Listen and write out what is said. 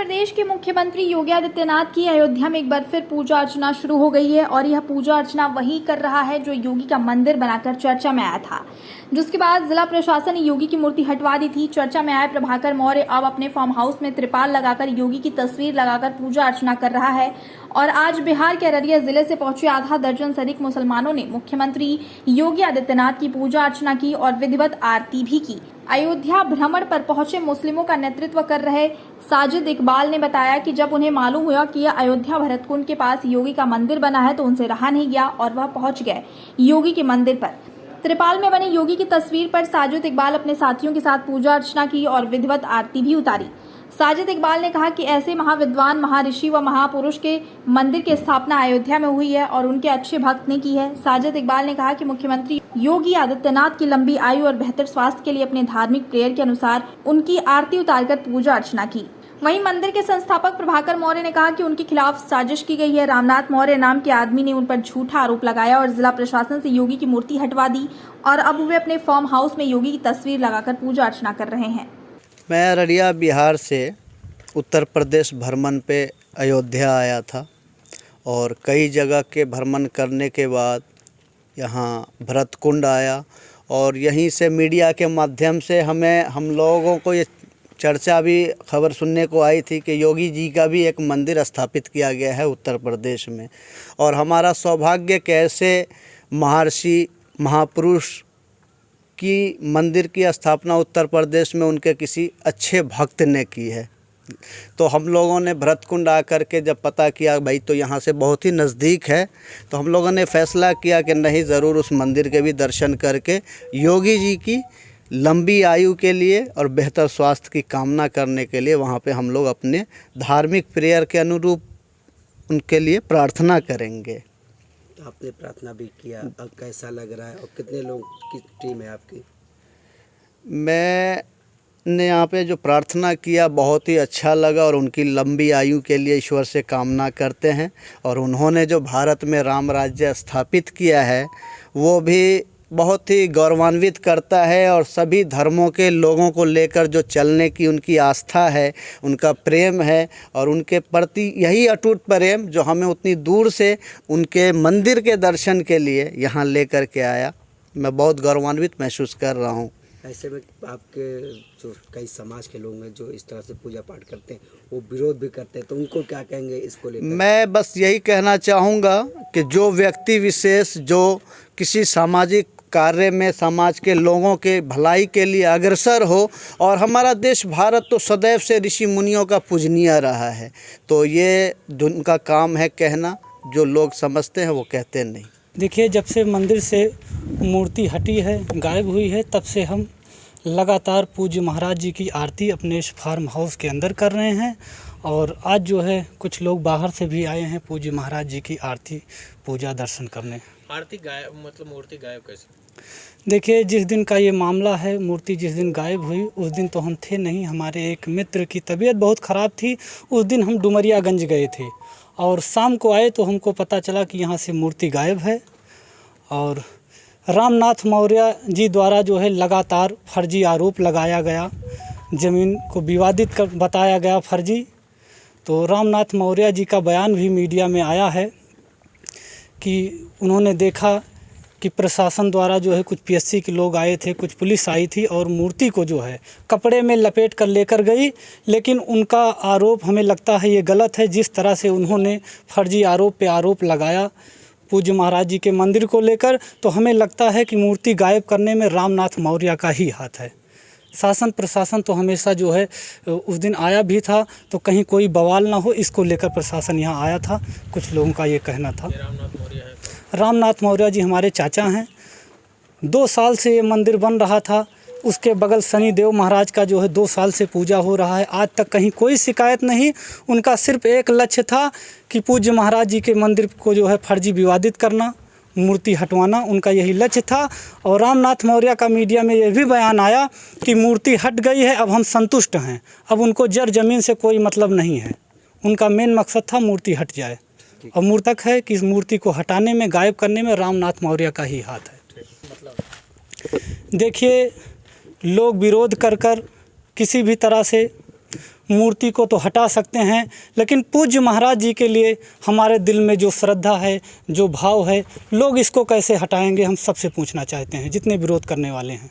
प्रदेश के मुख्यमंत्री योगी आदित्यनाथ की अयोध्या में एक बार फिर पूजा अर्चना शुरू हो गई है और यह पूजा अर्चना वही कर रहा है जो योगी का मंदिर बनाकर चर्चा में आया था, जिसके बाद जिला प्रशासन ने योगी की मूर्ति हटवा दी थी। चर्चा में आए प्रभाकर मौर्य अब अपने फार्म हाउस में त्रिपाल लगाकर योगी की तस्वीर लगाकर पूजा अर्चना कर रहा है और आज बिहार के अररिया जिले से पहुंचे आधा दर्जन से अधिक मुसलमानों ने मुख्यमंत्री योगी आदित्यनाथ की पूजा अर्चना की और विधिवत आरती भी की। अयोध्या भ्रमण पर पहुंचे मुस्लिमों का नेतृत्व कर रहे साजिद इकबाल ने बताया कि जब उन्हें मालूम हुआ कि यह अयोध्या भरतकुंड के पास योगी का मंदिर बना है तो उनसे रहा नहीं गया और वह पहुंच गए योगी के मंदिर पर। त्रिपाल में बने योगी की तस्वीर पर साजिद इकबाल अपने साथियों के साथ पूजा अर्चना की और विधिवत आरती भी उतारी। साजिद इकबाल ने कहा कि ऐसे महाविद्वान महाऋषि व महापुरुष के मंदिर की स्थापना अयोध्या में हुई है और उनके अच्छे भक्त ने की है। साजिद इकबाल ने कहा कि मुख्यमंत्री योगी आदित्यनाथ की लंबी आयु और बेहतर स्वास्थ्य के लिए अपने धार्मिक प्रेयर के अनुसार उनकी आरती उतारकर पूजा अर्चना की। वहीं मंदिर के संस्थापक प्रभाकर मौर्य ने कहा कि उनके खिलाफ साजिश की गई है। रामनाथ मौर्य नाम के आदमी ने उन पर झूठा आरोप लगाया और जिला प्रशासन से योगी की मूर्ति हटवा दी और अब वे अपने फार्म हाउस में योगी की तस्वीर लगाकर पूजा अर्चना कर रहे हैं। मैं अररिया बिहार से उत्तर प्रदेश भ्रमण पे अयोध्या आया था और कई जगह के भ्रमण करने के बाद यहाँ भरतकुंड आया और यहीं से मीडिया के माध्यम से हम लोगों को ये चर्चा भी खबर सुनने को आई थी कि योगी जी का भी एक मंदिर स्थापित किया गया है उत्तर प्रदेश में और हमारा सौभाग्य कि ऐसे महर्षि महापुरुष की मंदिर की स्थापना उत्तर प्रदेश में उनके किसी अच्छे भक्त ने की है। तो हम लोगों ने भरतकुंड आकर के जब पता किया भाई तो यहाँ से बहुत ही नज़दीक है, तो हम लोगों ने फैसला किया कि नहीं ज़रूर उस मंदिर के भी दर्शन करके योगी जी की लंबी आयु के लिए और बेहतर स्वास्थ्य की कामना करने के लिए वहाँ पे हम लोग अपने धार्मिक प्रेयर के अनुरूप उनके लिए प्रार्थना करेंगे। आपने प्रार्थना भी किया, अब कैसा लग रहा है और कितने लोग की टीम है आपकी? मैंने यहाँ पे जो प्रार्थना किया बहुत ही अच्छा लगा और उनकी लंबी आयु के लिए ईश्वर से कामना करते हैं और उन्होंने जो भारत में राम राज्य स्थापित किया है वो भी बहुत ही गौरवान्वित करता है और सभी धर्मों के लोगों को लेकर जो चलने की उनकी आस्था है, उनका प्रेम है और उनके प्रति यही अटूट प्रेम जो हमें उतनी दूर से उनके मंदिर के दर्शन के लिए यहाँ लेकर के आया। मैं बहुत गौरवान्वित महसूस कर रहा हूँ। ऐसे में आपके जो कई समाज के लोग हैं जो इस तरह से पूजा पाठ करते हैं वो विरोध भी करते हैं, तो उनको क्या कहेंगे इसको लेकर? मैं बस यही कहना चाहूँगा कि जो व्यक्ति विशेष जो किसी सामाजिक कार्य में समाज के लोगों के भलाई के लिए अग्रसर हो, और हमारा देश भारत तो सदैव से ऋषि मुनियों का पूजनीय रहा है, तो ये उनका काम है कहना, जो लोग समझते हैं वो कहते नहीं। देखिए, जब से मंदिर से मूर्ति हटी है, गायब हुई है, तब से हम लगातार पूज्य महाराज जी की आरती अपने इस फार्म हाउस के अंदर कर रहे हैं और आज जो है कुछ लोग बाहर से भी आए हैं पूज्य महाराज जी की आरती पूजा दर्शन करने। आरती गायब मतलब मूर्ति गायब कैसे? देखिए, जिस दिन का ये मामला है, मूर्ति जिस दिन गायब हुई उस दिन तो हम थे नहीं, हमारे एक मित्र की तबीयत बहुत ख़राब थी। उस दिन हम डुमरियागंज गए थे और शाम को आए तो हमको पता चला कि यहाँ से मूर्ति गायब है और रामनाथ मौर्य जी द्वारा जो है लगातार फर्जी आरोप लगाया गया, ज़मीन को विवादित कर बताया गया फर्जी। तो रामनाथ मौर्य जी का बयान भी मीडिया में आया है कि उन्होंने देखा कि प्रशासन द्वारा जो है कुछ पीएससी के लोग आए थे, कुछ पुलिस आई थी और मूर्ति को जो है कपड़े में लपेट कर लेकर गई, लेकिन उनका आरोप हमें लगता है ये गलत है। जिस तरह से उन्होंने फर्जी आरोप पे आरोप लगाया पूज्य महाराज जी के मंदिर को लेकर, तो हमें लगता है कि मूर्ति गायब करने में रामनाथ मौर्य का ही हाथ है। शासन प्रशासन तो हमेशा जो है उस दिन आया भी था, तो कहीं कोई बवाल ना हो इसको लेकर प्रशासन यहाँ आया था, कुछ लोगों का ये कहना था। रामनाथ मौर्य जी हमारे चाचा हैं। 2 साल से ये मंदिर बन रहा था, उसके बगल शनिदेव महाराज का जो है 2 साल से पूजा हो रहा है, आज तक कहीं कोई शिकायत नहीं। उनका सिर्फ एक लक्ष्य था कि पूज्य महाराज जी के मंदिर को जो है फर्जी विवादित करना, मूर्ति हटवाना, उनका यही लक्ष्य था। और रामनाथ मौर्य का मीडिया में यह भी बयान आया कि मूर्ति हट गई है, अब हम संतुष्ट हैं, अब उनको जड़ जमीन से कोई मतलब नहीं है। उनका मेन मकसद था मूर्ति हट जाए और मूर्तक है कि इस मूर्ति को हटाने में, गायब करने में रामनाथ मौर्य का ही हाथ है। देखिए, लोग विरोध कर किसी भी तरह से मूर्ति को तो हटा सकते हैं, लेकिन पूज्य महाराज जी के लिए हमारे दिल में जो श्रद्धा है, जो भाव है, लोग इसको कैसे हटाएंगे, हम सबसे पूछना चाहते हैं जितने विरोध करने वाले हैं।